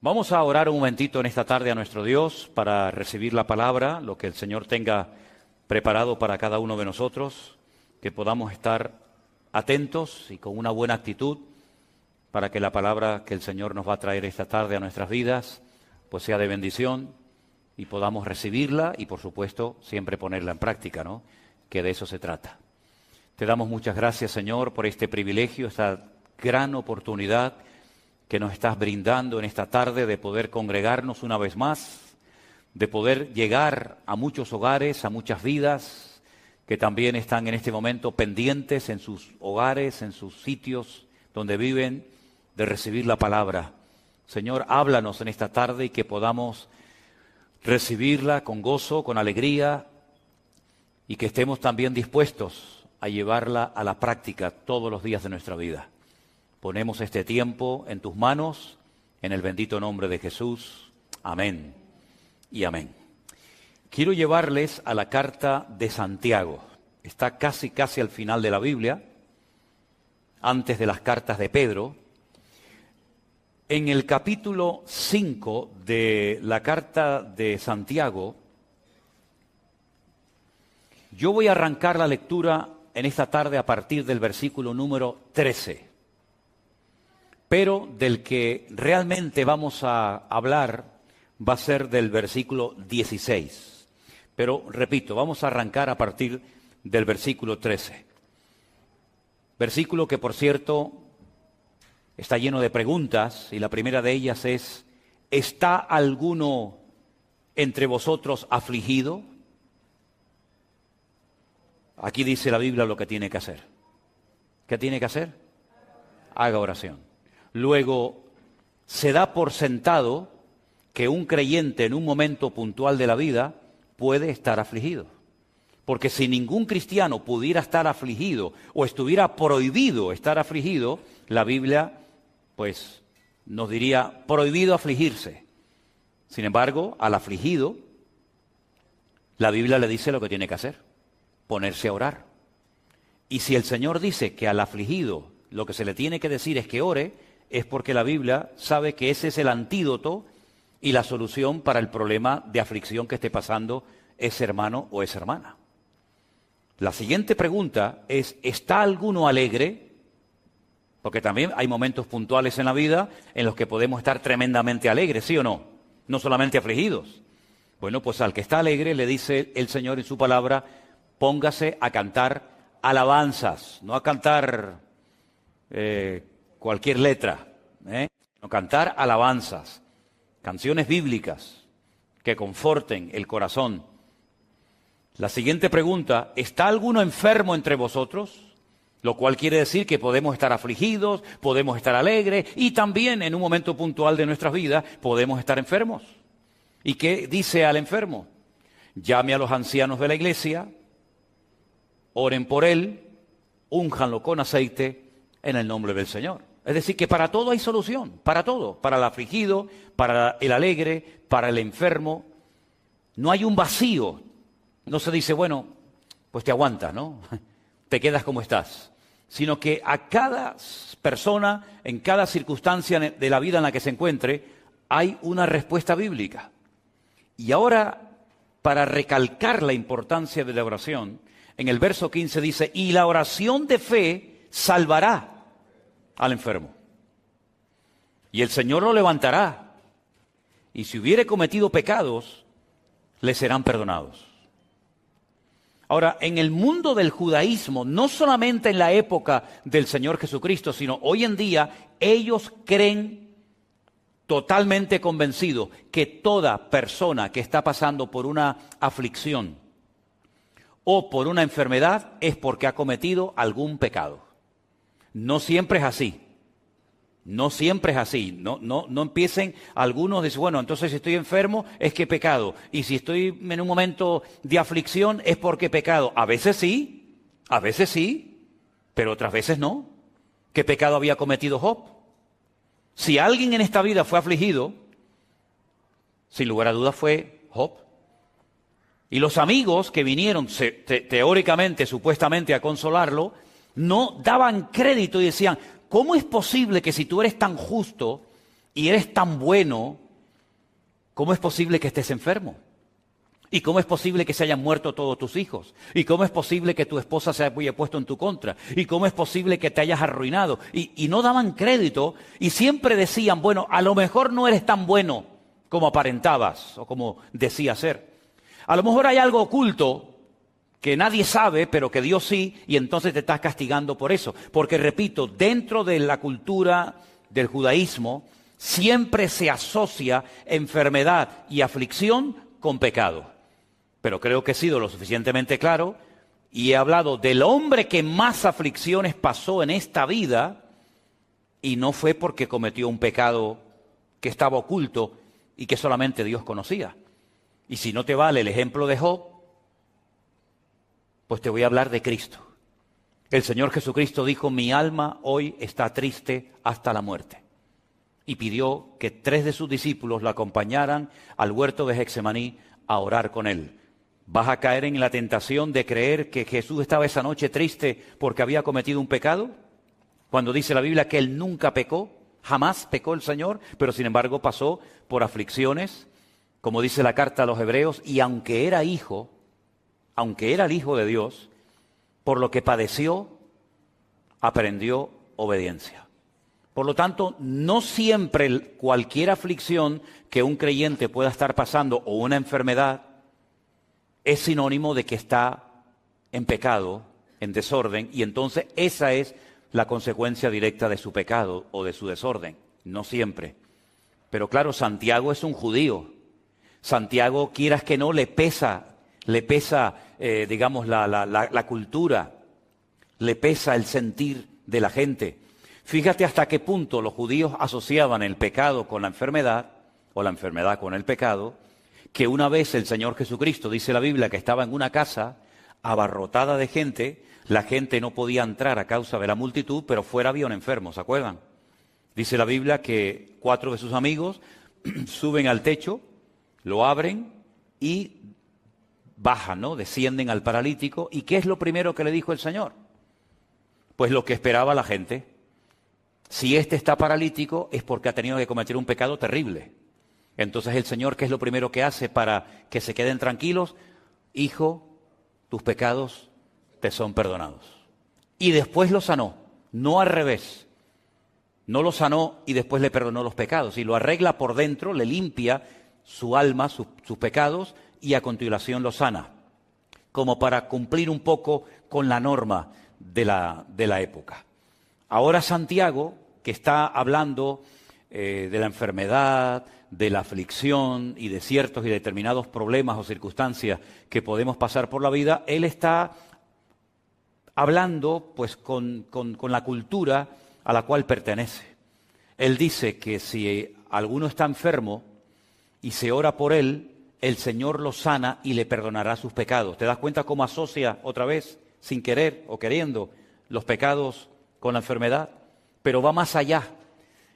Vamos a orar un momentito en esta tarde a nuestro Dios para recibir la palabra, lo que el Señor tenga preparado para cada uno de nosotros, que podamos estar atentos y con una buena actitud para que la palabra que el Señor nos va a traer esta tarde a nuestras vidas, pues sea de bendición y podamos recibirla y, por supuesto, siempre ponerla en práctica, ¿no? Que de eso se trata. Te damos muchas gracias, Señor, por este privilegio, esta gran oportunidad que nos estás brindando en esta tarde de poder congregarnos una vez más, de poder llegar a muchos hogares, a muchas vidas que también están en este momento pendientes en sus hogares, en sus sitios donde viven, de recibir la palabra. Señor, háblanos en esta tarde y que podamos recibirla con gozo, con alegría y que estemos también dispuestos a llevarla a la práctica todos los días de nuestra vida. Ponemos este tiempo en tus manos, en el bendito nombre de Jesús. Amén y amén. Quiero llevarles a la carta de Santiago. Está casi al final de la Biblia, antes de las cartas de Pedro. En el capítulo 5 de la carta de Santiago, yo voy a arrancar la lectura en esta tarde a partir del versículo número 13. Pero del que realmente vamos a hablar va a ser del versículo 16. Pero, repito, vamos a arrancar a partir del versículo 13. Versículo que, por cierto, está lleno de preguntas, y la primera de ellas es: ¿está alguno entre vosotros afligido? Aquí dice la Biblia lo que tiene que hacer. ¿Qué tiene que hacer? Haga oración. Luego, se da por sentado que un creyente en un momento puntual de la vida puede estar afligido. Porque si ningún cristiano pudiera estar afligido o estuviera prohibido estar afligido, la Biblia pues nos diría prohibido afligirse. Sin embargo, al afligido, la Biblia le dice lo que tiene que hacer: ponerse a orar. Y si el Señor dice que al afligido lo que se le tiene que decir es que ore, es porque la Biblia sabe que ese es el antídoto y la solución para el problema de aflicción que esté pasando ese hermano o esa hermana. La siguiente pregunta es: ¿está alguno alegre? Porque también hay momentos puntuales en la vida en los que podemos estar tremendamente alegres, ¿sí o no? No solamente afligidos. Bueno, pues al que está alegre le dice el Señor en su palabra: póngase a cantar alabanzas, no a cantar cualquier letra, no, cantar alabanzas, canciones bíblicas que conforten el corazón. La siguiente pregunta: ¿está alguno enfermo entre vosotros? Lo cual quiere decir que podemos estar afligidos, podemos estar alegres y también en un momento puntual de nuestras vidas podemos estar enfermos. ¿Y qué dice al enfermo? Llame a los ancianos de la iglesia, oren por él, únjanlo con aceite en el nombre del Señor. Es decir, que para todo hay solución, para todo, para el afligido, para el alegre, para el enfermo. No hay un vacío. No se dice, bueno, pues te aguantas, ¿no? Te quedas como estás. Sino que a cada persona, en cada circunstancia de la vida en la que se encuentre, hay una respuesta bíblica. Y ahora, para recalcar la importancia de la oración, en el verso 15 dice: y la oración de fe salvará al enfermo, y el Señor lo levantará, y si hubiere cometido pecados, le serán perdonados. Ahora, en el mundo del judaísmo, no solamente en la época del Señor Jesucristo, sino hoy en día, ellos creen totalmente convencidos que toda persona que está pasando por una aflicción o por una enfermedad es porque ha cometido algún pecado. No siempre es así. No siempre es así. No empiecen algunos a decir, bueno, entonces si estoy enfermo es que he pecado. Y si estoy en un momento de aflicción es porque he pecado. A veces sí, pero otras veces no. ¿Qué pecado había cometido Job? Si alguien en esta vida fue afligido, sin lugar a dudas fue Job. Y los amigos que vinieron teóricamente, supuestamente a consolarlo, no daban crédito y decían, ¿cómo es posible que si tú eres tan justo y eres tan bueno, ¿cómo es posible que estés enfermo? ¿Y cómo es posible que se hayan muerto todos tus hijos? ¿Y cómo es posible que tu esposa se haya puesto en tu contra? ¿Y cómo es posible que te hayas arruinado? Y no daban crédito y siempre decían, bueno, a lo mejor no eres tan bueno como aparentabas o como decías ser. A lo mejor hay algo oculto que nadie sabe, pero que Dios sí, y entonces te estás castigando por eso. Porque, repito, dentro de la cultura del judaísmo siempre se asocia enfermedad y aflicción con pecado. Pero creo que he sido lo suficientemente claro y he hablado del hombre que más aflicciones pasó en esta vida y no fue porque cometió un pecado que estaba oculto y que solamente Dios conocía. Y si no te vale el ejemplo de Job, pues te voy a hablar de Cristo. El Señor Jesucristo dijo, mi alma hoy está triste hasta la muerte. Y pidió que 3 de sus discípulos lo acompañaran al huerto de Getsemaní a orar con él. ¿Vas a caer en la tentación de creer que Jesús estaba esa noche triste porque había cometido un pecado? Cuando dice la Biblia que Él nunca pecó, jamás pecó el Señor, pero sin embargo pasó por aflicciones, como dice la carta a los Hebreos, y aunque era hijo, aunque era el Hijo de Dios, por lo que padeció, aprendió obediencia. Por lo tanto, no siempre cualquier aflicción que un creyente pueda estar pasando o una enfermedad es sinónimo de que está en pecado, en desorden, y entonces esa es la consecuencia directa de su pecado o de su desorden. No siempre. Pero claro, Santiago es un judío. Santiago, quieras que no, le pesa, digamos, la cultura, le pesa el sentir de la gente. Fíjate hasta qué punto los judíos asociaban el pecado con la enfermedad, o la enfermedad con el pecado, que una vez el Señor Jesucristo, dice la Biblia, que estaba en una casa abarrotada de gente, la gente no podía entrar a causa de la multitud, pero fuera había un enfermo, ¿se acuerdan? Dice la Biblia que 4 de sus amigos suben al techo, lo abren y bajan, ¿no? Descienden al paralítico. ¿Y qué es lo primero que le dijo el Señor? Pues lo que esperaba la gente. Si este está paralítico es porque ha tenido que cometer un pecado terrible. Entonces el Señor, ¿qué es lo primero que hace para que se queden tranquilos? Hijo, tus pecados te son perdonados. Y después lo sanó, no al revés. No lo sanó y después le perdonó los pecados. Y lo arregla por dentro, le limpia su alma, sus pecados, y a continuación lo sana. Como para cumplir un poco con la norma de la época. Ahora Santiago, que está hablando de la enfermedad, de la aflicción y de ciertos y determinados problemas o circunstancias que podemos pasar por la vida, él está hablando pues con la cultura a la cual pertenece. Él dice que si alguno está enfermo y se ora por él, el Señor lo sana y le perdonará sus pecados. ¿Te das cuenta cómo asocia otra vez, sin querer o queriendo, los pecados con la enfermedad? Pero va más allá.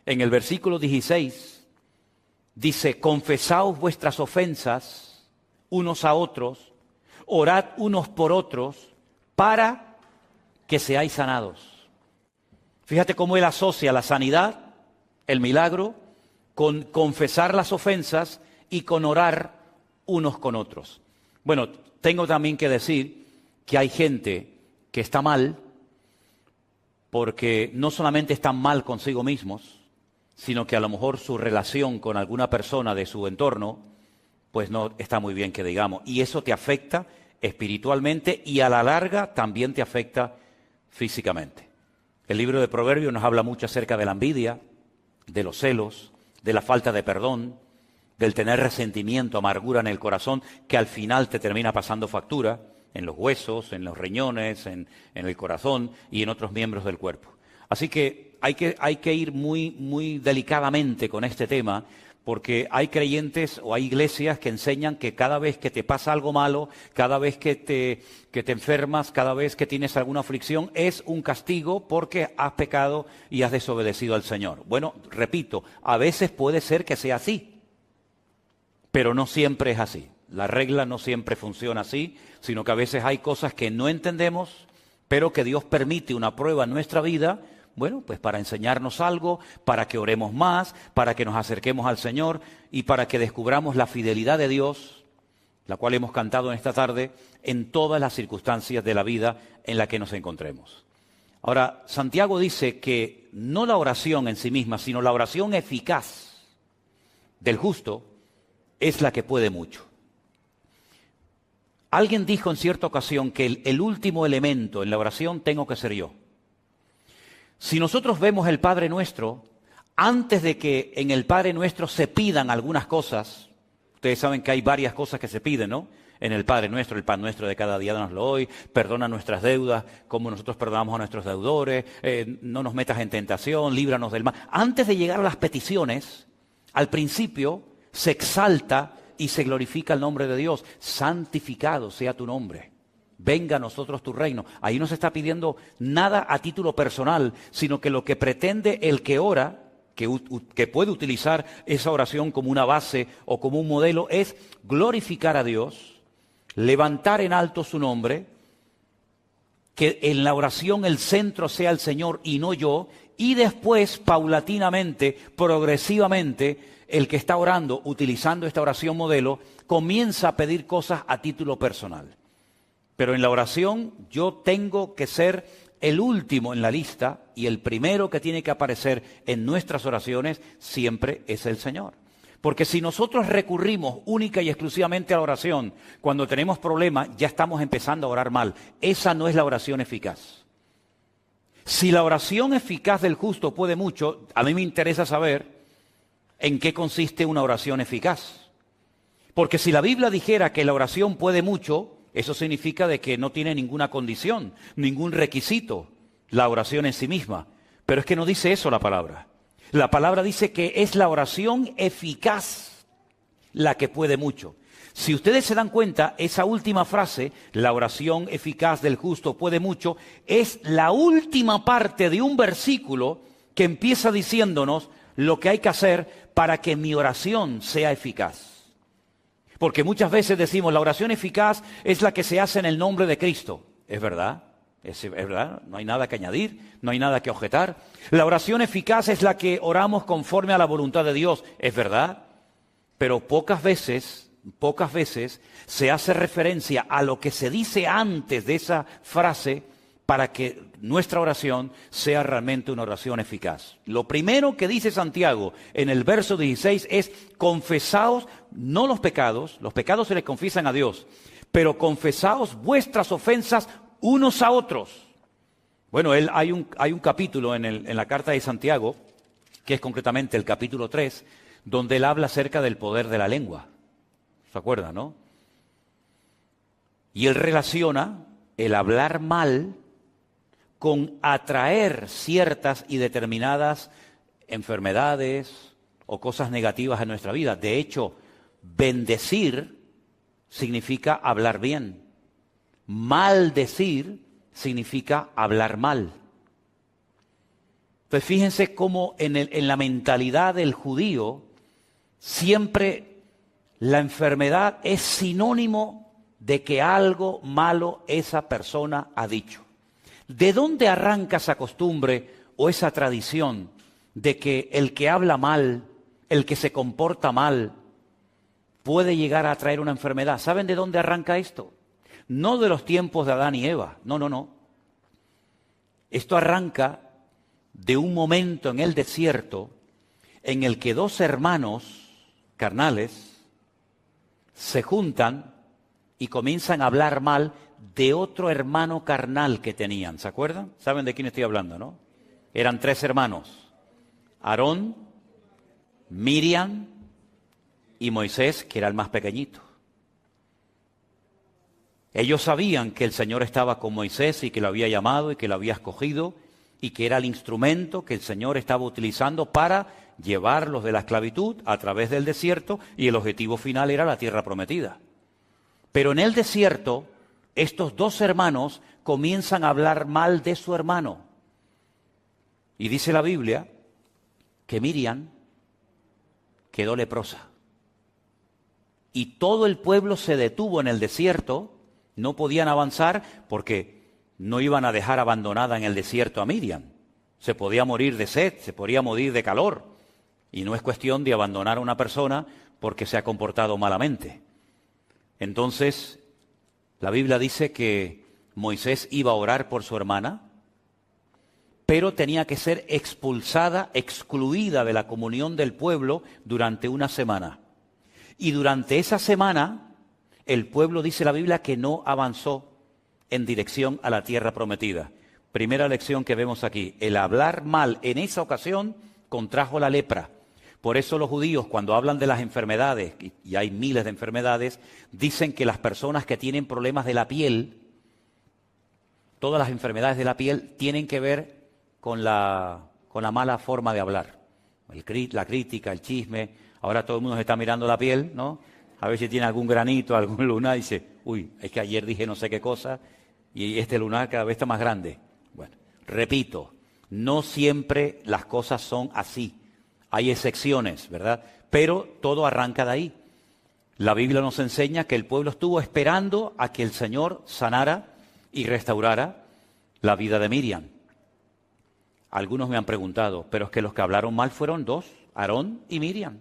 En el versículo 16 dice, confesaos vuestras ofensas unos a otros, orad unos por otros, para que seáis sanados. Fíjate cómo él asocia la sanidad, el milagro, con confesar las ofensas y con orar unos con otros. Bueno, tengo también que decir que hay gente que está mal, porque no solamente están mal consigo mismos, sino que a lo mejor su relación con alguna persona de su entorno, pues no está muy bien que digamos. Y eso te afecta espiritualmente y a la larga también te afecta físicamente. El libro de Proverbios nos habla mucho acerca de la envidia, de los celos, de la falta de perdón, del tener resentimiento, amargura en el corazón, que al final te termina pasando factura en los huesos, en los riñones, en el corazón y en otros miembros del cuerpo. Así que hay que ir muy delicadamente con este tema, porque hay creyentes o hay iglesias que enseñan que cada vez que te pasa algo malo, cada vez que te enfermas, cada vez que tienes alguna aflicción, es un castigo porque has pecado y has desobedecido al Señor. Bueno, repito, a veces puede ser que sea así, pero no siempre es así. La regla no siempre funciona así, sino que a veces hay cosas que no entendemos, pero que Dios permite una prueba en nuestra vida Bueno, pues para enseñarnos algo, para que oremos más, para que nos acerquemos al Señor y para que descubramos la fidelidad de Dios, la cual hemos cantado en esta tarde, en todas las circunstancias de la vida en la que nos encontremos. Ahora, Santiago dice que no la oración en sí misma, sino la oración eficaz del justo es la que puede mucho. Alguien dijo en cierta ocasión que el último elemento en la oración tengo que ser yo. Si nosotros vemos el Padre Nuestro, antes de que en el Padre Nuestro se pidan algunas cosas, ustedes saben que hay varias cosas que se piden, ¿no? En el Padre Nuestro, el pan nuestro de cada día danoslo hoy, perdona nuestras deudas como nosotros perdonamos a nuestros deudores, no nos metas en tentación, líbranos del mal. Antes de llegar a las peticiones, al principio se exalta y se glorifica el nombre de Dios. Santificado sea tu nombre. Venga a nosotros tu reino. Ahí no se está pidiendo nada a título personal, sino que lo que pretende el que ora, que puede utilizar esa oración como una base o como un modelo, es glorificar a Dios, levantar en alto su nombre, que en la oración el centro sea el Señor y no yo, y después, paulatinamente, progresivamente, el que está orando, utilizando esta oración modelo, comienza a pedir cosas a título personal. Pero en la oración yo tengo que ser el último en la lista y el primero que tiene que aparecer en nuestras oraciones siempre es el Señor. Porque si nosotros recurrimos única y exclusivamente a la oración, cuando tenemos problemas ya estamos empezando a orar mal. Esa no es la oración eficaz. Si la oración eficaz del justo puede mucho, a mí me interesa saber en qué consiste una oración eficaz. Porque si la Biblia dijera que la oración puede mucho, eso significa de que no tiene ninguna condición, ningún requisito, la oración en sí misma. Pero es que no dice eso la palabra. La palabra dice que es la oración eficaz la que puede mucho. Si ustedes se dan cuenta, esa última frase, la oración eficaz del justo puede mucho, es la última parte de un versículo que empieza diciéndonos lo que hay que hacer para que mi oración sea eficaz. Porque muchas veces decimos, la oración eficaz es la que se hace en el nombre de Cristo. ¿Es verdad? Es verdad, no hay nada que añadir, no hay nada que objetar. La oración eficaz es la que oramos conforme a la voluntad de Dios. ¿Es verdad? Pero pocas veces se hace referencia a lo que se dice antes de esa frase para que nuestra oración sea realmente una oración eficaz. Lo primero que dice Santiago en el verso 16 es: confesaos, no los pecados se les confiesan a Dios, pero confesaos vuestras ofensas unos a otros. Bueno, hay un capítulo en la carta de Santiago, que es concretamente el capítulo 3, donde él habla acerca del poder de la lengua. ¿Se acuerdan, no? Y él relaciona el hablar mal con atraer ciertas y determinadas enfermedades o cosas negativas en nuestra vida. De hecho, bendecir significa hablar bien. Maldecir significa hablar mal. Entonces fíjense cómo en la mentalidad del judío siempre la enfermedad es sinónimo de que algo malo esa persona ha dicho. ¿De dónde arranca esa costumbre o esa tradición de que el que habla mal, el que se comporta mal, puede llegar a traer una enfermedad? ¿Saben de dónde arranca esto? No de los tiempos de Adán y Eva, no. Esto arranca de un momento en el desierto en el que dos hermanos carnales se juntan y comienzan a hablar mal de otro hermano carnal que tenían. ¿Se acuerdan? ¿Saben de quién estoy hablando, no? Eran 3 hermanos: Aarón, Miriam y Moisés, que era el más pequeñito. Ellos sabían que el Señor estaba con Moisés y que lo había llamado y que lo había escogido y que era el instrumento que el Señor estaba utilizando para llevarlos de la esclavitud a través del desierto, y el objetivo final era la tierra prometida. Pero en el desierto, estos 2 hermanos comienzan a hablar mal de su hermano. Y dice la Biblia que Miriam quedó leprosa. Y todo el pueblo se detuvo en el desierto, no podían avanzar porque no iban a dejar abandonada en el desierto a Miriam. Se podía morir de sed, se podía morir de calor. Y no es cuestión de abandonar a una persona porque se ha comportado malamente. Entonces, la Biblia dice que Moisés iba a orar por su hermana, pero tenía que ser expulsada, excluida de la comunión del pueblo durante una semana. Y durante esa semana, el pueblo, dice la Biblia, que no avanzó en dirección a la tierra prometida. Primera lección que vemos aquí, el hablar mal en esa ocasión contrajo la lepra. Por eso los judíos, cuando hablan de las enfermedades, y hay miles de enfermedades, dicen que las personas que tienen problemas de la piel, todas las enfermedades de la piel tienen que ver con la mala forma de hablar. La crítica, el chisme. Ahora todo el mundo se está mirando la piel, ¿no? A ver si tiene algún granito, algún lunar, y dice, uy, es que ayer dije no sé qué cosa, y este lunar cada vez está más grande. Bueno, repito, no siempre las cosas son así. Hay excepciones, ¿verdad? Pero todo arranca de ahí. La Biblia nos enseña que el pueblo estuvo esperando a que el Señor sanara y restaurara la vida de Miriam. Algunos me han preguntado, pero es que los que hablaron mal fueron dos, Aarón y Miriam.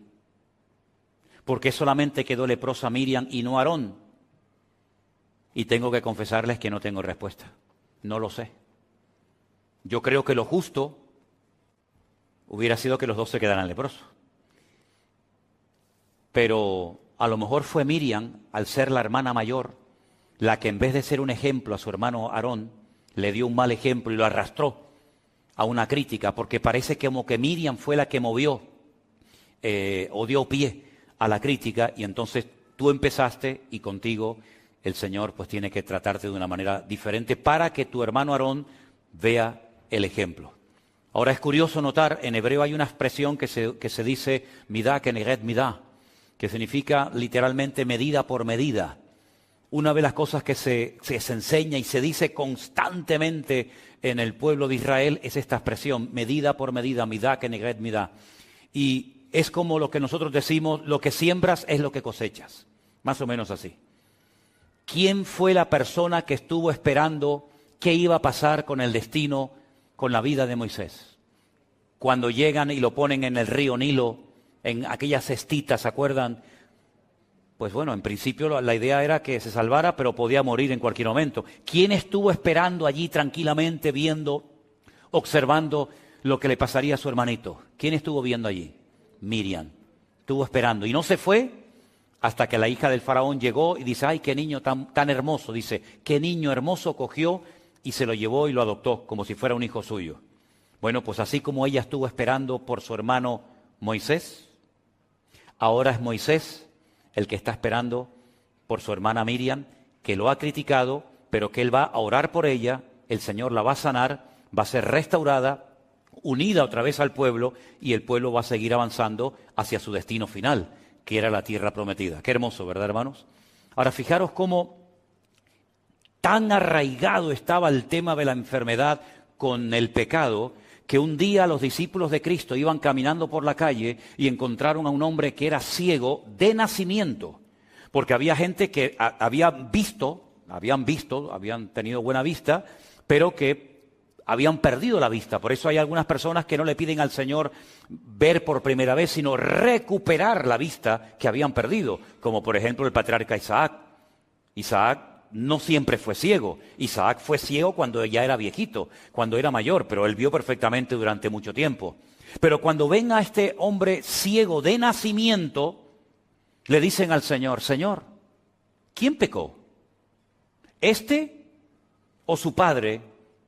¿Por qué solamente quedó leprosa Miriam y no Aarón? Y tengo que confesarles que no tengo respuesta. No lo sé. Yo creo que lo justo hubiera sido que los dos se quedaran leprosos. Pero a lo mejor fue Miriam, al ser la hermana mayor, la que en vez de ser un ejemplo a su hermano Aarón, le dio un mal ejemplo y lo arrastró a una crítica, porque parece como que Miriam fue la que movió o dio pie a la crítica, y entonces tú empezaste y contigo el Señor pues tiene que tratarte de una manera diferente para que tu hermano Aarón vea el ejemplo. Ahora es curioso notar, en hebreo hay una expresión que se dice midá keneged midá, que significa literalmente medida por medida. Una de las cosas que se enseña y se dice constantemente en el pueblo de Israel es esta expresión, medida por medida, midá keneged midá. Y es como lo que nosotros decimos, lo que siembras es lo que cosechas, más o menos así. ¿Quién fue la persona que estuvo esperando qué iba a pasar con el destino, con la vida de Moisés? Cuando llegan y lo ponen en el río Nilo, en aquellas cestitas, ¿se acuerdan? Pues bueno, en principio la idea era que se salvara, pero podía morir en cualquier momento. ¿Quién estuvo esperando allí tranquilamente, viendo, observando lo que le pasaría a su hermanito? ¿Quién estuvo viendo allí? Miriam. Estuvo esperando y no se fue hasta que la hija del faraón llegó y dice, ay, qué niño tan hermoso. Dice, qué niño hermoso cogió y se lo llevó y lo adoptó como si fuera un hijo suyo. Bueno, pues así como ella estuvo esperando por su hermano Moisés, ahora es Moisés el que está esperando por su hermana Miriam, que lo ha criticado, pero que él va a orar por ella, el Señor la va a sanar, va a ser restaurada, unida otra vez al pueblo, y el pueblo va a seguir avanzando hacia su destino final, que era la tierra prometida. Qué hermoso, ¿verdad, hermanos? Ahora, fijaros cómo tan arraigado estaba el tema de la enfermedad con el pecado, que un día los discípulos de Cristo iban caminando por la calle y encontraron a un hombre que era ciego de nacimiento, porque había gente que habían tenido buena vista, pero que habían perdido la vista. Por eso hay algunas personas que no le piden al Señor ver por primera vez, sino recuperar la vista que habían perdido, como por ejemplo el patriarca Isaac. Isaac no siempre fue ciego. Isaac fue ciego cuando ya era viejito, cuando era mayor, pero él vio perfectamente durante mucho tiempo. Pero cuando ven a este hombre ciego de nacimiento, le dicen al Señor, Señor, ¿quién pecó? ¿Este o su padre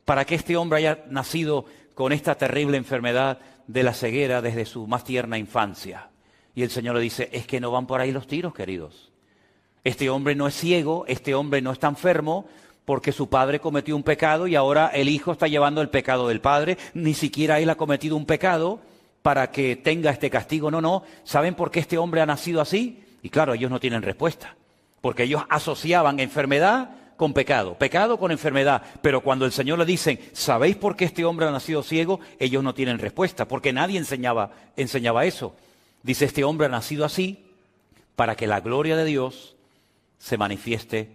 para que este hombre haya nacido con esta terrible enfermedad de la ceguera desde su más tierna infancia? Y el Señor le dice, es que no van por ahí los tiros, queridos. Este hombre no es ciego, este hombre no está enfermo porque su padre cometió un pecado y ahora el hijo está llevando el pecado del padre. Ni siquiera él ha cometido un pecado para que tenga este castigo. No. ¿Saben por qué este hombre ha nacido así? Y claro, ellos no tienen respuesta, porque ellos asociaban enfermedad con pecado con enfermedad. Pero cuando el Señor le dicen, ¿sabéis por qué este hombre ha nacido ciego? Ellos no tienen respuesta, porque nadie enseñaba eso. Dice, este hombre ha nacido así para que la gloria de Dios se manifieste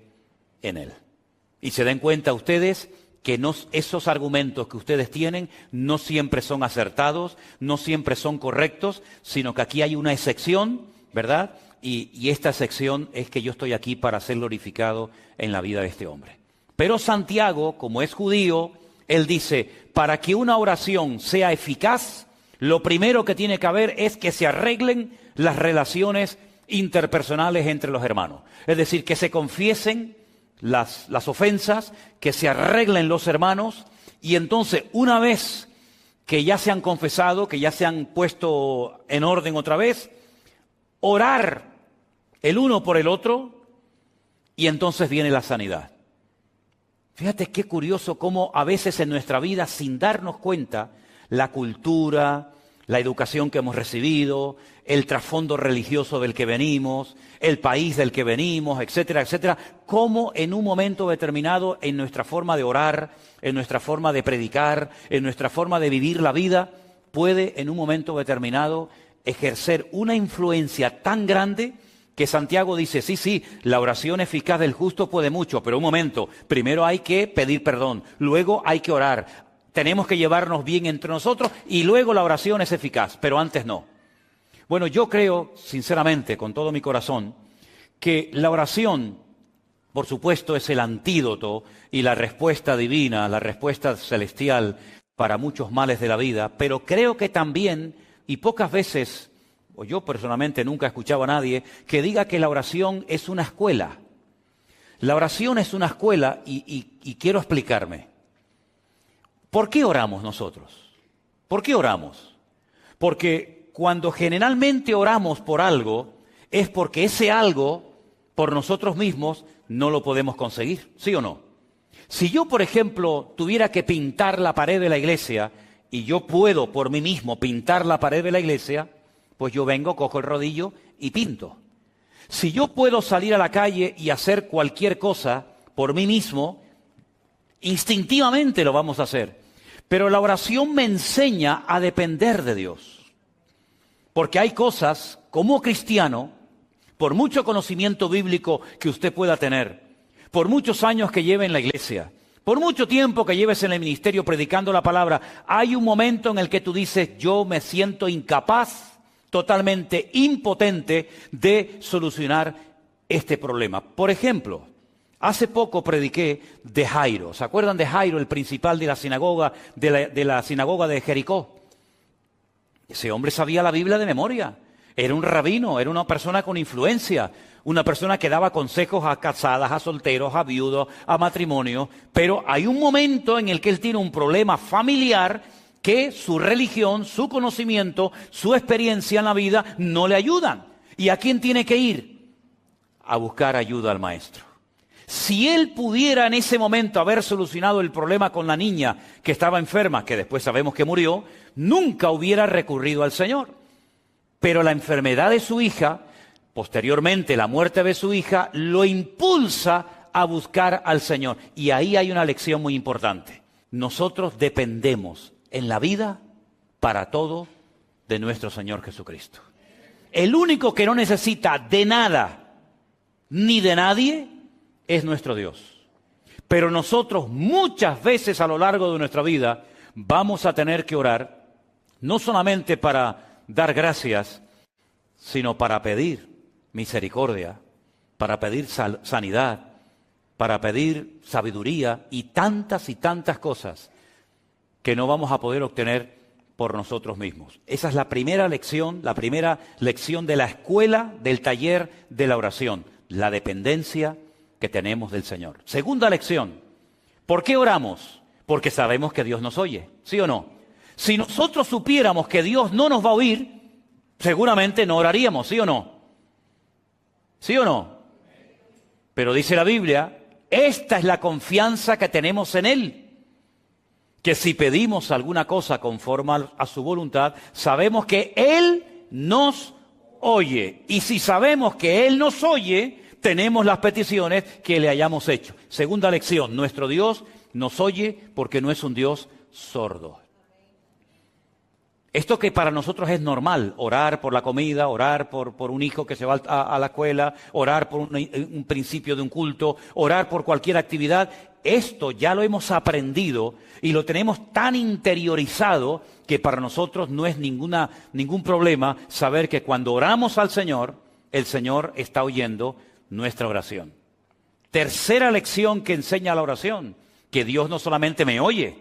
en él. Y se den cuenta ustedes que esos argumentos que ustedes tienen no siempre son acertados, no siempre son correctos, sino que aquí hay una excepción, ¿verdad? Y esta excepción es que yo estoy aquí para ser glorificado en la vida de este hombre. Pero Santiago, como es judío, él dice, para que una oración sea eficaz, lo primero que tiene que haber es que se arreglen las relaciones interpersonales entre los hermanos. Es decir, que se confiesen las ofensas, que se arreglen los hermanos, y entonces una vez que ya se han confesado, que ya se han puesto en orden otra vez, orar el uno por el otro, y entonces viene la sanidad. Fíjate qué curioso cómo a veces en nuestra vida, sin darnos cuenta, la cultura, la educación que hemos recibido, el trasfondo religioso del que venimos, el país del que venimos, etcétera, etcétera, cómo en un momento determinado en nuestra forma de orar, en nuestra forma de predicar, en nuestra forma de vivir la vida, puede en un momento determinado ejercer una influencia tan grande que Santiago dice, sí, la oración eficaz del justo puede mucho, pero un momento, primero hay que pedir perdón, luego hay que orar, tenemos que llevarnos bien entre nosotros y luego la oración es eficaz, pero antes no. Bueno, yo creo, sinceramente, con todo mi corazón, que la oración, por supuesto, es el antídoto y la respuesta divina, la respuesta celestial para muchos males de la vida, pero creo que también, y pocas veces, o yo personalmente nunca he escuchado a nadie, que diga que la oración es una escuela. La oración es una escuela y quiero explicarme. ¿Por qué oramos nosotros? ¿Por qué oramos? Porque cuando generalmente oramos por algo, es porque ese algo, por nosotros mismos, no lo podemos conseguir, ¿sí o no? Si yo, por ejemplo, tuviera que pintar la pared de la iglesia, y yo puedo por mí mismo pintar la pared de la iglesia, pues yo vengo, cojo el rodillo y pinto. Si yo puedo salir a la calle y hacer cualquier cosa por mí mismo, instintivamente lo vamos a hacer. Pero la oración me enseña a depender de Dios. Porque hay cosas, como cristiano, por mucho conocimiento bíblico que usted pueda tener, por muchos años que lleve en la iglesia, por mucho tiempo que lleves en el ministerio predicando la palabra, hay un momento en el que tú dices, yo me siento incapaz, totalmente impotente de solucionar este problema. Por ejemplo, hace poco prediqué de Jairo. ¿Se acuerdan de Jairo, el principal de la sinagoga de Jericó? Ese hombre sabía la Biblia de memoria. Era un rabino, era una persona con influencia, una persona que daba consejos a casadas, a solteros, a viudos, a matrimonios. Pero hay un momento en el que él tiene un problema familiar que su religión, su conocimiento, su experiencia en la vida no le ayudan. ¿Y a quién tiene que ir? A buscar ayuda al maestro. Si él pudiera en ese momento haber solucionado el problema con la niña que estaba enferma, que después sabemos que murió, nunca hubiera recurrido al Señor. Pero la enfermedad de su hija, posteriormente la muerte de su hija, lo impulsa a buscar al Señor. Y ahí hay una lección muy importante. Nosotros dependemos en la vida para todo de nuestro Señor Jesucristo. El único que no necesita de nada ni de nadie es nuestro Dios. Pero nosotros muchas veces a lo largo de nuestra vida vamos a tener que orar, no solamente para dar gracias, sino para pedir misericordia, para pedir sanidad, para pedir sabiduría y tantas cosas que no vamos a poder obtener por nosotros mismos. Esa es la primera lección de la escuela, del taller de la oración, la dependencia que tenemos del Señor. Segunda lección, ¿por qué oramos? Porque sabemos que Dios nos oye, ¿sí o no? Si nosotros supiéramos que Dios no nos va a oír, seguramente no oraríamos, ¿sí o no? ¿Sí o no? Pero dice la Biblia, esta es la confianza que tenemos en Él, que si pedimos alguna cosa conforme a su voluntad, sabemos que Él nos oye. Y si sabemos que Él nos oye, tenemos las peticiones que le hayamos hecho. Segunda lección, nuestro Dios nos oye porque no es un Dios sordo. Esto que para nosotros es normal, orar por la comida, orar por un hijo que se va a la escuela, orar por un principio de un culto, orar por cualquier actividad, esto ya lo hemos aprendido y lo tenemos tan interiorizado que para nosotros no es ningún problema saber que cuando oramos al Señor, el Señor está oyendo nuestra oración. Tercera lección que enseña la oración, que Dios no solamente me oye,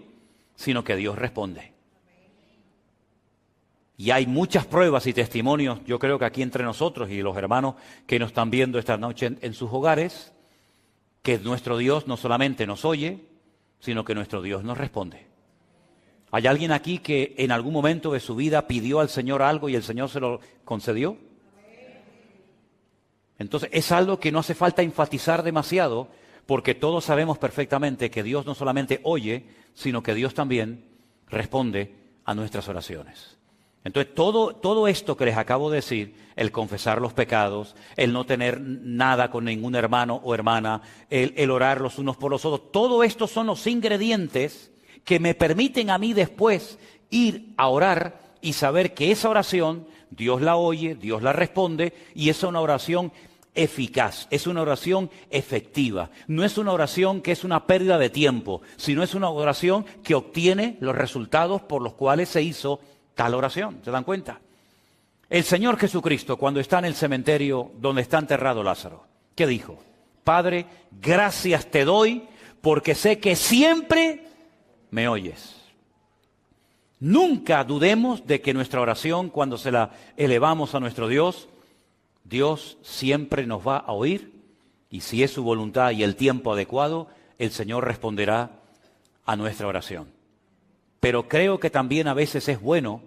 sino que Dios responde. Y hay muchas pruebas y testimonios, yo creo que aquí entre nosotros y los hermanos que nos están viendo esta noche en sus hogares, que nuestro Dios no solamente nos oye, sino que nuestro Dios nos responde. ¿Hay alguien aquí que en algún momento de su vida pidió al Señor algo y el Señor se lo concedió? Entonces es algo que no hace falta enfatizar demasiado, porque todos sabemos perfectamente que Dios no solamente oye, sino que Dios también responde a nuestras oraciones. Entonces, todo esto que les acabo de decir, el confesar los pecados, el no tener nada con ningún hermano o hermana, el orar los unos por los otros, todo esto son los ingredientes que me permiten a mí después ir a orar y saber que esa oración, Dios la oye, Dios la responde, y es una oración eficaz, es una oración efectiva. No es una oración que es una pérdida de tiempo, sino es una oración que obtiene los resultados por los cuales se hizo tal oración. ¿Se dan cuenta? El Señor Jesucristo, cuando está en el cementerio donde está enterrado Lázaro, ¿qué dijo? Padre, gracias te doy porque sé que siempre me oyes. Nunca dudemos de que nuestra oración, cuando se la elevamos a nuestro Dios, Dios siempre nos va a oír, y si es su voluntad y el tiempo adecuado, el Señor responderá a nuestra oración. Pero creo que también a veces es bueno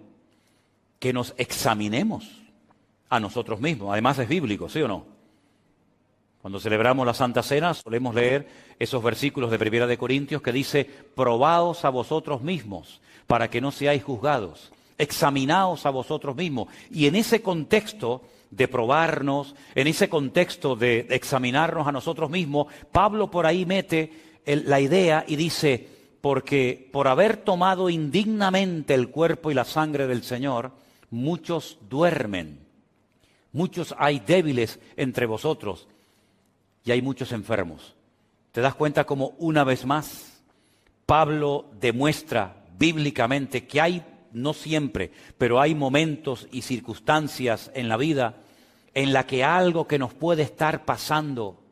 que nos examinemos a nosotros mismos. Además es bíblico, ¿sí o no? Cuando celebramos la Santa Cena solemos leer esos versículos de 1 de Corintios que dice: probaos a vosotros mismos para que no seáis juzgados. Examinaos a vosotros mismos. Y en ese contexto de probarnos, en ese contexto de examinarnos a nosotros mismos, Pablo por ahí mete la idea y dice: porque por haber tomado indignamente el cuerpo y la sangre del Señor, muchos duermen, muchos hay débiles entre vosotros y hay muchos enfermos. ¿Te das cuenta cómo una vez más Pablo demuestra bíblicamente que hay, no siempre, pero hay momentos y circunstancias en la vida en la que algo que nos puede estar pasando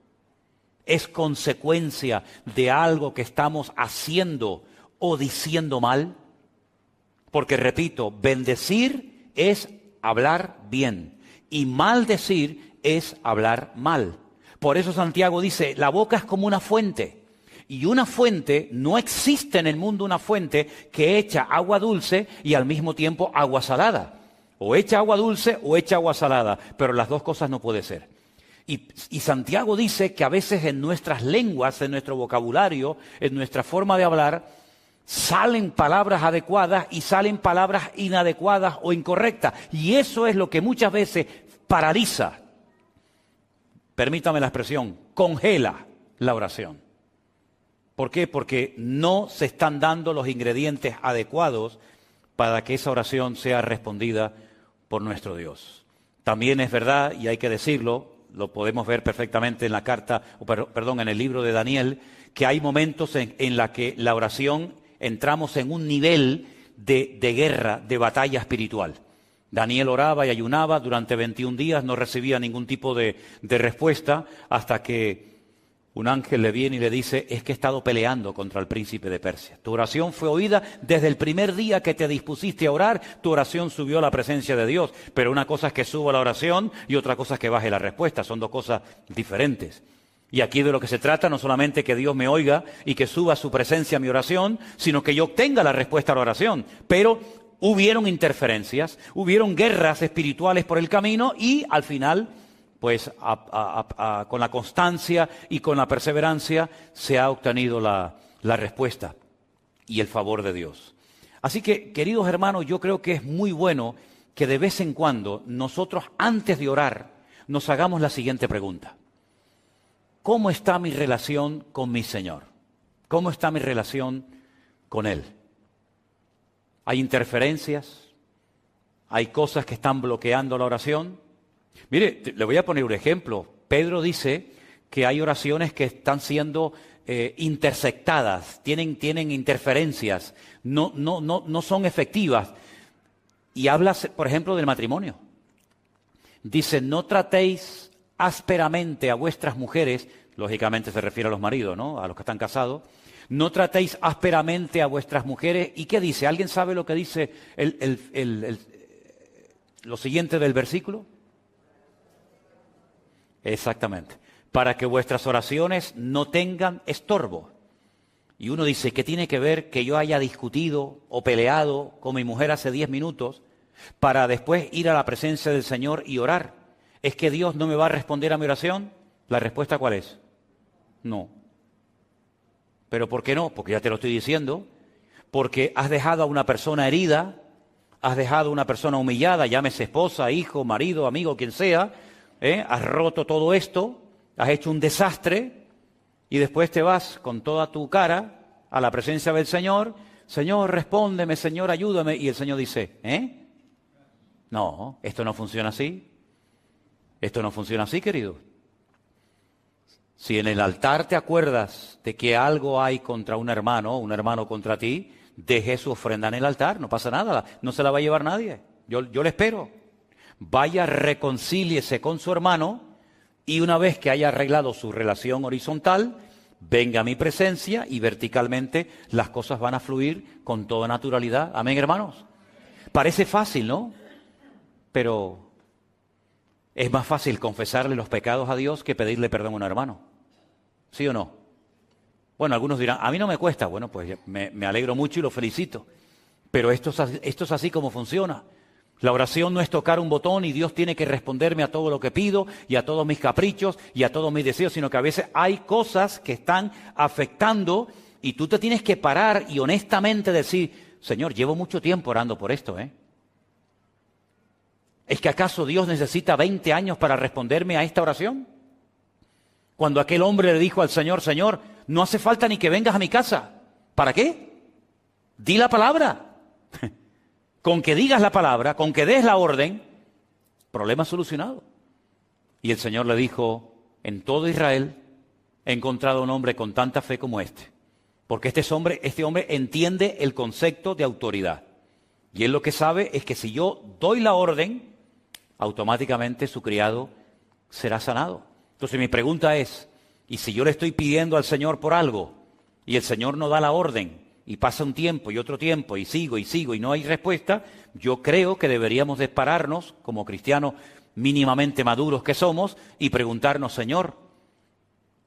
es consecuencia de algo que estamos haciendo o diciendo mal? Porque, repito, bendecir es hablar bien y maldecir es hablar mal. Por eso Santiago dice, la boca es como una fuente. Y una fuente, no existe en el mundo una fuente que echa agua dulce y al mismo tiempo agua salada. O echa agua dulce o echa agua salada, pero las dos cosas no puede ser. Y Santiago dice que a veces en nuestras lenguas, en nuestro vocabulario, en nuestra forma de hablar, salen palabras adecuadas y salen palabras inadecuadas o incorrectas. Y eso es lo que muchas veces paraliza, permítame la expresión, congela la oración. ¿Por qué? Porque no se están dando los ingredientes adecuados para que esa oración sea respondida por nuestro Dios. También es verdad, y hay que decirlo, lo podemos ver perfectamente en la carta, en el libro de Daniel, que hay momentos en la que la oración entramos en un nivel de guerra, de batalla espiritual. Daniel oraba y ayunaba durante 21 días, no recibía ningún tipo de respuesta, hasta que un ángel le viene y le dice: es que he estado peleando contra el príncipe de Persia. Tu oración fue oída desde el primer día que te dispusiste a orar, tu oración subió a la presencia de Dios. Pero una cosa es que suba la oración y otra cosa es que baje la respuesta, son dos cosas diferentes. Y aquí de lo que se trata no solamente que Dios me oiga y que suba a su presencia mi oración, sino que yo obtenga la respuesta a la oración. Pero hubieron interferencias, hubieron guerras espirituales por el camino y al final, pues con la constancia y con la perseverancia se ha obtenido la respuesta y el favor de Dios. Así que, queridos hermanos, yo creo que es muy bueno que de vez en cuando nosotros, antes de orar, nos hagamos la siguiente pregunta: ¿cómo está mi relación con mi Señor? ¿Cómo está mi relación con Él? ¿Hay interferencias? hay cosas que están bloqueando la oración. Mire, le voy a poner un ejemplo. Pedro dice que hay oraciones que están siendo intersectadas, tienen interferencias, no son efectivas. Y habla, por ejemplo, del matrimonio. Dice, no tratéis ásperamente a vuestras mujeres, lógicamente se refiere a los maridos, ¿no? A los que están casados. No tratéis ásperamente a vuestras mujeres. ¿Y qué dice? ¿Alguien sabe lo que dice lo siguiente del versículo? Exactamente. Para que vuestras oraciones no tengan estorbo. Y uno dice, ¿qué tiene que ver que yo haya discutido o peleado con mi mujer hace 10 minutos para después ir a la presencia del Señor y orar? ¿Es que Dios no me va a responder a mi oración? ¿La respuesta cuál es? No. ¿Pero por qué no? Porque ya te lo estoy diciendo. Porque has dejado a una persona herida, has dejado a una persona humillada, llámese esposa, hijo, marido, amigo, quien sea, has roto todo esto, has hecho un desastre y después te vas con toda tu cara a la presencia del Señor. Señor, respóndeme, Señor, ayúdame. Y el Señor dice, no, esto no funciona así. Esto no funciona así, querido. Si en el altar te acuerdas de que algo hay contra un hermano contra ti, deje su ofrenda en el altar, no pasa nada, no se la va a llevar nadie. Yo le espero. Vaya, reconcíliese con su hermano y una vez que haya arreglado su relación horizontal, venga a mi presencia y verticalmente las cosas van a fluir con toda naturalidad. Amén, hermanos. Parece fácil, ¿no? Pero es más fácil confesarle los pecados a Dios que pedirle perdón a un hermano. ¿Sí o no? Bueno, algunos dirán, a mí no me cuesta. Bueno, pues me alegro mucho y lo felicito. Pero esto es así como funciona. La oración no es tocar un botón y Dios tiene que responderme a todo lo que pido y a todos mis caprichos y a todos mis deseos, sino que a veces hay cosas que están afectando y tú te tienes que parar y honestamente decir, Señor, llevo mucho tiempo orando por esto, ¿Es que acaso Dios necesita 20 años para responderme a esta oración? Cuando aquel hombre le dijo al Señor, Señor, no hace falta ni que vengas a mi casa. ¿Para qué? Di la palabra. Con que digas la palabra, con que des la orden, problema solucionado. Y el Señor le dijo, en todo Israel he encontrado un hombre con tanta fe como este. Porque este hombre entiende el concepto de autoridad. Y él lo que sabe es que si yo doy la orden, automáticamente su criado será sanado. Entonces mi pregunta es, ¿y si yo le estoy pidiendo al Señor por algo y el Señor no da la orden y pasa un tiempo y otro tiempo y sigo y no hay respuesta? Yo creo que deberíamos de pararnos como cristianos mínimamente maduros que somos y preguntarnos, Señor,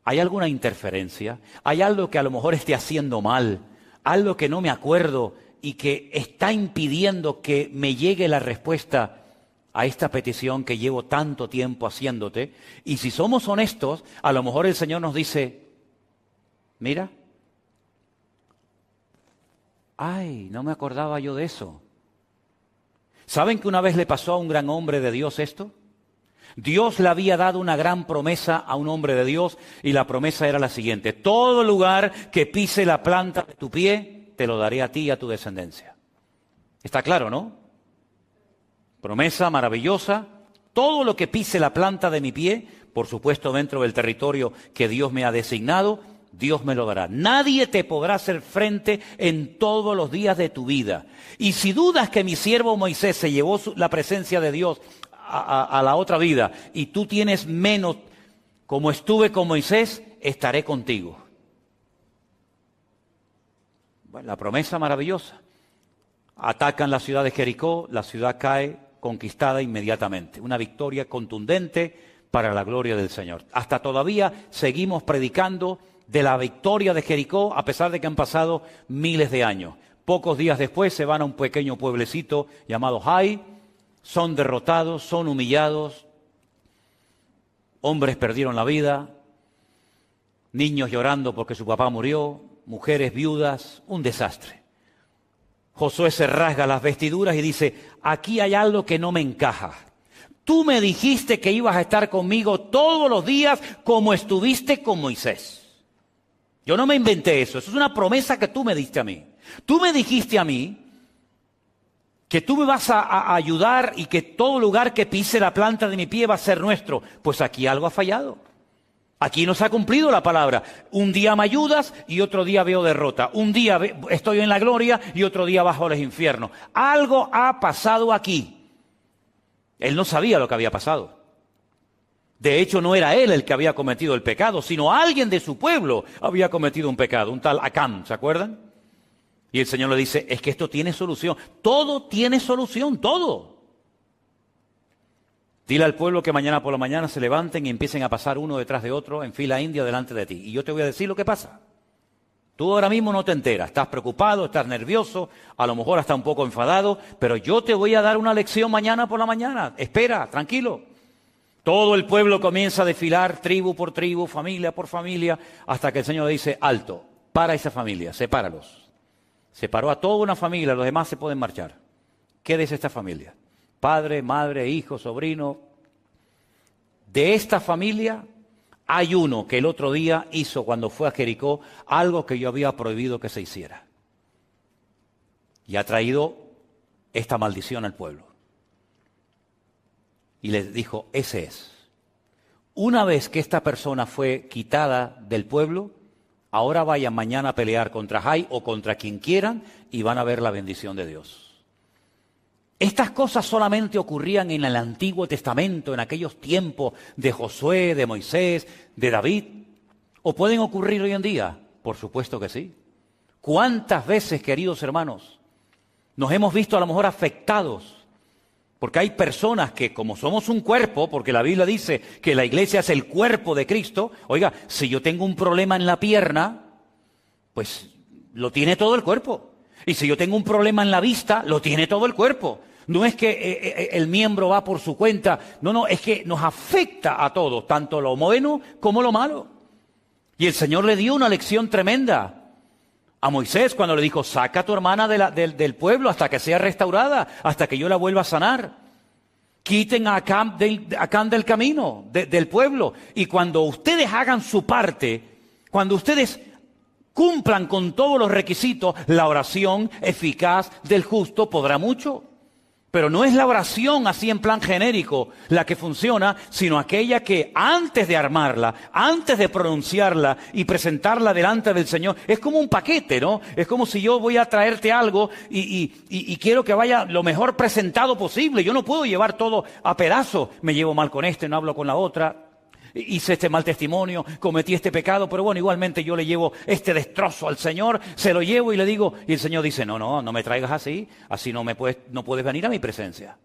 ¿hay alguna interferencia? ¿Hay algo que a lo mejor esté haciendo mal? ¿Algo que no me acuerdo y que está impidiendo que me llegue la respuesta a esta petición que llevo tanto tiempo haciéndote? Y si somos honestos, a lo mejor el Señor nos dice, mira, ay, no me acordaba yo de eso. ¿Saben que una vez le pasó a un gran hombre de Dios esto? Dios le había dado una gran promesa a un hombre de Dios y la promesa era la siguiente: todo lugar que pise la planta de tu pie, te lo daré a ti y a tu descendencia. Está claro, ¿no? Promesa maravillosa. Todo lo que pise la planta de mi pie, por supuesto dentro del territorio que Dios me ha designado, Dios me lo dará. Nadie te podrá hacer frente en todos los días de tu vida. Y si dudas que mi siervo Moisés se llevó la presencia de Dios a la otra vida y tú tienes menos, como estuve con Moisés, estaré contigo. Bueno, la promesa maravillosa. Atacan la ciudad de Jericó, la ciudad cae conquistada inmediatamente. Una victoria contundente para la gloria del Señor. Hasta todavía seguimos predicando de la victoria de Jericó, a pesar de que han pasado miles de años. Pocos días después se van a un pequeño pueblecito llamado Hai, son derrotados, son humillados, hombres perdieron la vida, niños llorando porque su papá murió, mujeres viudas, un desastre. Josué se rasga las vestiduras y dice, aquí hay algo que no me encaja. Tú me dijiste que ibas a estar conmigo todos los días como estuviste con Moisés. Yo no me inventé eso, eso es una promesa que tú me diste a mí. Tú me dijiste a mí que tú me vas a ayudar y que todo lugar que pise la planta de mi pie va a ser nuestro. Pues aquí algo ha fallado. Aquí no se ha cumplido la palabra. Un día me ayudas y otro día veo derrota. Un día estoy en la gloria y otro día bajo los infiernos. Algo ha pasado aquí. Él no sabía lo que había pasado. De hecho, no era él el que había cometido el pecado, sino alguien de su pueblo había cometido un pecado, un tal Acán, ¿se acuerdan? Y el Señor le dice, es que esto tiene solución. Todo tiene solución, todo. Dile al pueblo que mañana por la mañana se levanten y empiecen a pasar uno detrás de otro en fila india delante de ti. Y yo te voy a decir lo que pasa. Tú ahora mismo no te enteras, estás preocupado, estás nervioso, a lo mejor hasta un poco enfadado, pero yo te voy a dar una lección mañana por la mañana. Espera, tranquilo. Todo el pueblo comienza a desfilar, tribu por tribu, familia por familia, hasta que el Señor le dice, alto, para esa familia, sepáralos. Separó a toda una familia, los demás se pueden marchar. Quédese esta familia. Padre, madre, hijo, sobrino. De esta familia hay uno que el otro día hizo cuando fue a Jericó algo que yo había prohibido que se hiciera. Y ha traído esta maldición al pueblo. Y les dijo, ese es. Una vez que esta persona fue quitada del pueblo, ahora vayan mañana a pelear contra Jai o contra quien quieran y van a ver la bendición de Dios. Estas cosas solamente ocurrían en el Antiguo Testamento, en aquellos tiempos de Josué, de Moisés, de David. ¿O pueden ocurrir hoy en día? Por supuesto que sí. ¿Cuántas veces, queridos hermanos, nos hemos visto a lo mejor afectados? Porque hay personas que, como somos un cuerpo, porque la Biblia dice que la iglesia es el cuerpo de Cristo, oiga, si yo tengo un problema en la pierna, pues lo tiene todo el cuerpo. Y si yo tengo un problema en la vista, lo tiene todo el cuerpo. No es que el miembro va por su cuenta, no, es que nos afecta a todos, tanto lo bueno como lo malo. Y el Señor le dio una lección tremenda a Moisés cuando le dijo, saca a tu hermana del pueblo hasta que sea restaurada, hasta que yo la vuelva a sanar. Quiten a Acán del camino, del pueblo. Y cuando ustedes hagan su parte, cuando ustedes cumplan con todos los requisitos, la oración eficaz del justo podrá mucho. Pero no es la oración así en plan genérico la que funciona, sino aquella que antes de armarla, antes de pronunciarla y presentarla delante del Señor, es como un paquete, ¿no? Es como si yo voy a traerte algo y quiero que vaya lo mejor presentado posible. Yo no puedo llevar todo a pedazos. Me llevo mal con este, no hablo con la otra. Hice este mal testimonio, cometí este pecado, pero bueno, igualmente yo le llevo este destrozo al Señor, se lo llevo y le digo, y el Señor dice, no me traigas así no puedes venir a mi presencia.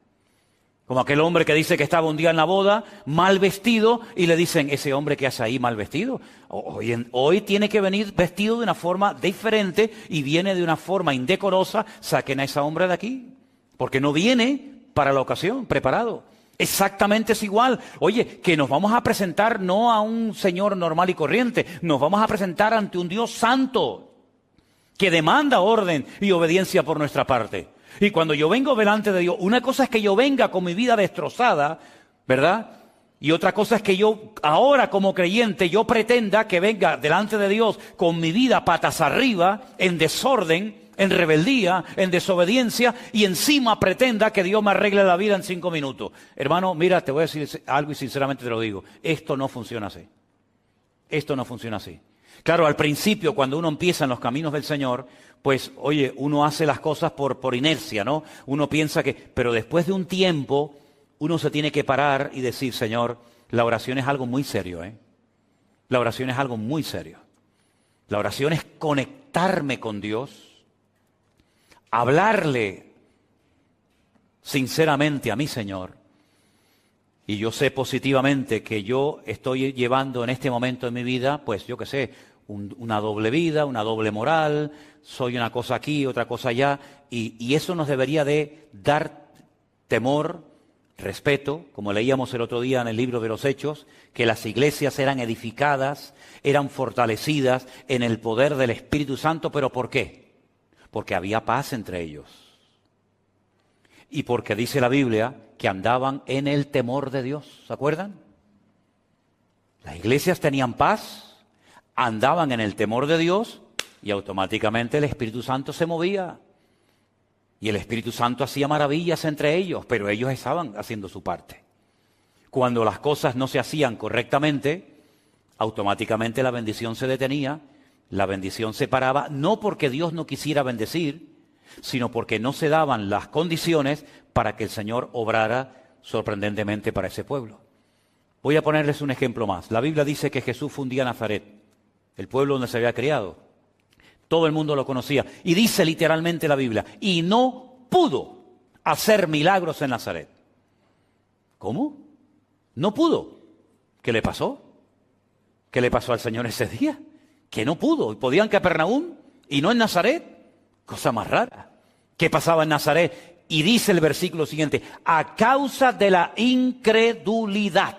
Como aquel hombre que dice que estaba un día en la boda, mal vestido, y le dicen, ese hombre que hace ahí mal vestido, hoy tiene que venir vestido de una forma diferente y viene de una forma indecorosa, saquen a ese hombre de aquí, porque no viene para la ocasión, preparado. Exactamente es igual. Oye, que nos vamos a presentar no a un Señor normal y corriente, nos vamos a presentar ante un Dios santo que demanda orden y obediencia por nuestra parte. Y cuando yo vengo delante de Dios, una cosa es que yo venga con mi vida destrozada, ¿verdad? Y otra cosa es que yo ahora como creyente yo pretenda que venga delante de Dios con mi vida patas arriba, en desorden, en rebeldía, en desobediencia, y encima pretenda que Dios me arregle la vida en 5 minutos. Hermano, mira, te voy a decir algo y sinceramente te lo digo. Esto no funciona así. Esto no funciona así. Claro, al principio, cuando uno empieza en los caminos del Señor, pues, oye, uno hace las cosas por inercia, ¿no? Uno piensa que... Pero después de un tiempo, uno se tiene que parar y decir, Señor, la oración es algo muy serio, ¿eh? La oración es algo muy serio. La oración es conectarme con Dios, hablarle sinceramente a mi Señor, y yo sé positivamente que yo estoy llevando en este momento de mi vida, pues yo qué sé, una doble vida, una doble moral, soy una cosa aquí, otra cosa allá, y eso nos debería de dar temor, respeto, como leíamos el otro día en el libro de los Hechos, que las iglesias eran edificadas, eran fortalecidas en el poder del Espíritu Santo, ¿pero por qué? Porque había paz entre ellos. Y porque dice la Biblia que andaban en el temor de Dios. ¿Se acuerdan? Las iglesias tenían paz, andaban en el temor de Dios y automáticamente el Espíritu Santo se movía. Y el Espíritu Santo hacía maravillas entre ellos, pero ellos estaban haciendo su parte. Cuando las cosas no se hacían correctamente, automáticamente la bendición se detenía, la bendición se paraba, no porque Dios no quisiera bendecir, sino porque no se daban las condiciones para que el Señor obrara sorprendentemente para ese pueblo. Voy a ponerles un ejemplo más. La Biblia dice que Jesús fundía Nazaret, el pueblo donde se había criado. Todo el mundo lo conocía. Y dice literalmente la Biblia, y no pudo hacer milagros en Nazaret. ¿Cómo? No pudo. ¿Qué le pasó? ¿Qué le pasó al Señor ese día? Que no pudo. Podían Capernaum y no en Nazaret. Cosa más rara. ¿Qué pasaba en Nazaret? Y dice el versículo siguiente, a causa de la incredulidad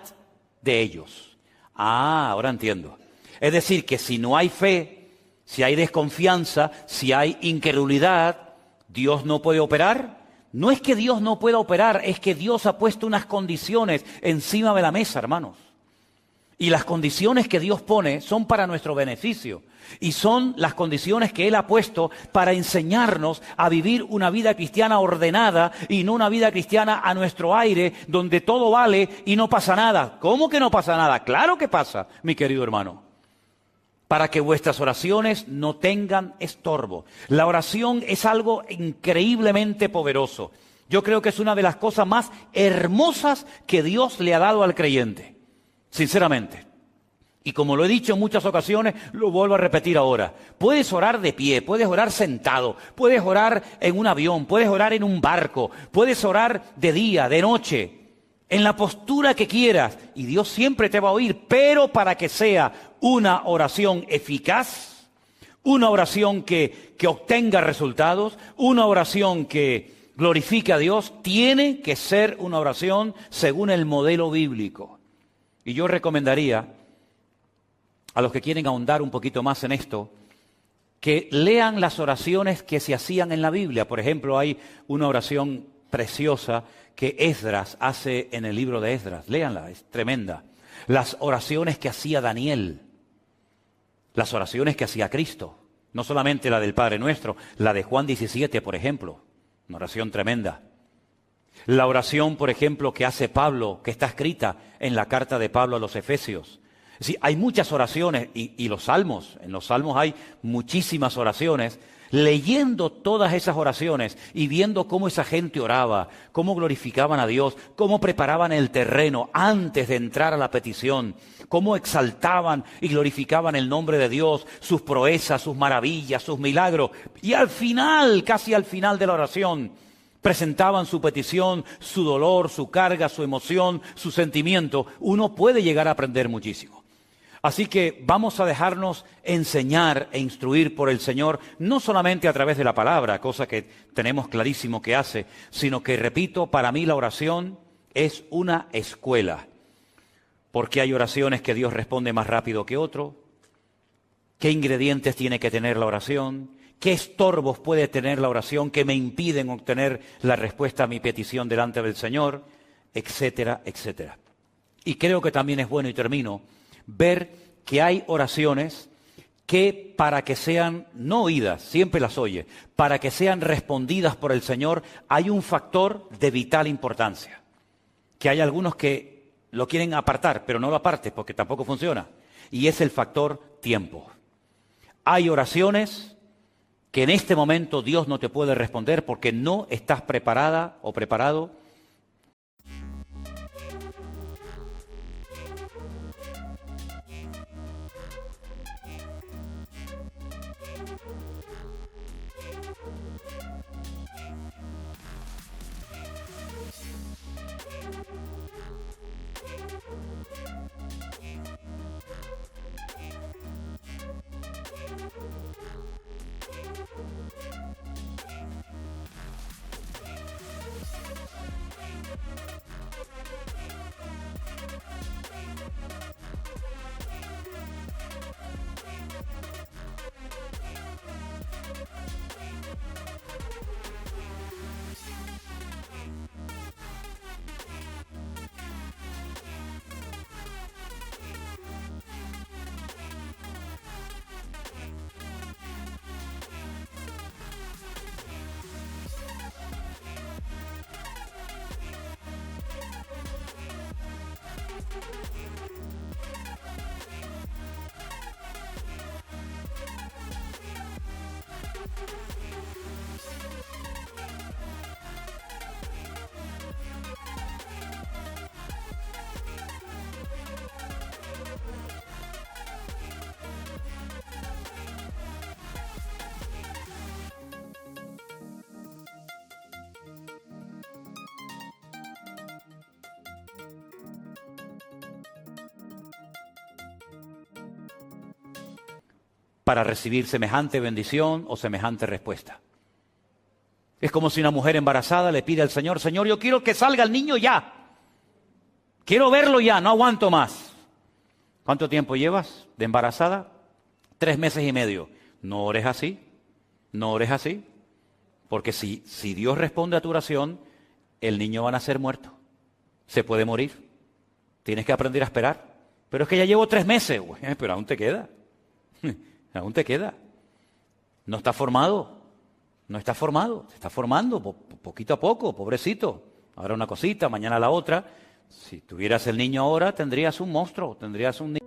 de ellos. Ah, ahora entiendo. Es decir, que si no hay fe, si hay desconfianza, si hay incredulidad, ¿Dios no puede operar? No es que Dios no pueda operar, es que Dios ha puesto unas condiciones encima de la mesa, hermanos. Y las condiciones que Dios pone son para nuestro beneficio. Y son las condiciones que Él ha puesto para enseñarnos a vivir una vida cristiana ordenada y no una vida cristiana a nuestro aire, donde todo vale y no pasa nada. ¿Cómo que no pasa nada? Claro que pasa, mi querido hermano. Para que vuestras oraciones no tengan estorbo. La oración es algo increíblemente poderoso. Yo creo que es una de las cosas más hermosas que Dios le ha dado al creyente. Sinceramente. Y como lo he dicho en muchas ocasiones, lo vuelvo a repetir ahora. Puedes orar de pie, puedes orar sentado, puedes orar en un avión, puedes orar en un barco, puedes orar de día, de noche, en la postura que quieras. Y Dios siempre te va a oír, pero para que sea una oración eficaz, una oración que obtenga resultados, una oración que glorifique a Dios, tiene que ser una oración según el modelo bíblico. Y yo recomendaría a los que quieren ahondar un poquito más en esto, que lean las oraciones que se hacían en la Biblia. Por ejemplo, hay una oración preciosa que Esdras hace en el libro de Esdras. Léanla, es tremenda. Las oraciones que hacía Daniel, las oraciones que hacía Cristo, no solamente la del Padre Nuestro, la de Juan 17, por ejemplo, una oración tremenda. La oración, por ejemplo, que hace Pablo, que está escrita en la carta de Pablo a los Efesios. Sí, hay muchas oraciones y los salmos, en los salmos hay muchísimas oraciones. Leyendo todas esas oraciones y viendo cómo esa gente oraba, cómo glorificaban a Dios, cómo preparaban el terreno antes de entrar a la petición, cómo exaltaban y glorificaban el nombre de Dios, sus proezas, sus maravillas, sus milagros. Y al final, casi al final de la oración, presentaban su petición, su dolor, su carga, su emoción, su sentimiento. Uno puede llegar a aprender muchísimo. Así que vamos a dejarnos enseñar e instruir por el Señor, no solamente a través de la palabra, cosa que tenemos clarísimo que hace, sino que, repito, para mí la oración es una escuela. Porque hay oraciones que Dios responde más rápido que otro. ¿Qué ingredientes tiene que tener la oración? ¿Qué estorbos puede tener la oración que me impiden obtener la respuesta a mi petición delante del Señor? Etcétera, etcétera. Y creo que también es bueno, y termino, ver que hay oraciones que para que sean no oídas, siempre las oye, para que sean respondidas por el Señor, hay un factor de vital importancia. Que hay algunos que lo quieren apartar, pero no lo apartes porque tampoco funciona. Y es el factor tiempo. Hay oraciones que en este momento Dios no te puede responder porque no estás preparada o preparado. para recibir semejante bendición o semejante respuesta. Es como si una mujer embarazada le pide al Señor, Señor, yo quiero que salga el niño ya. Quiero verlo ya, no aguanto más. ¿Cuánto tiempo llevas de embarazada? 3 meses y medio. No ores así, no ores así. Porque si Dios responde a tu oración, el niño va a nacer muerto. Se puede morir. Tienes que aprender a esperar. Pero es que ya llevo 3 meses. Pero aún te queda. Aún te queda. No está formado. No está formado. Se está formando poquito a poco, pobrecito. Ahora una cosita, mañana la otra. Si tuvieras el niño ahora, tendrías un monstruo, tendrías un niño.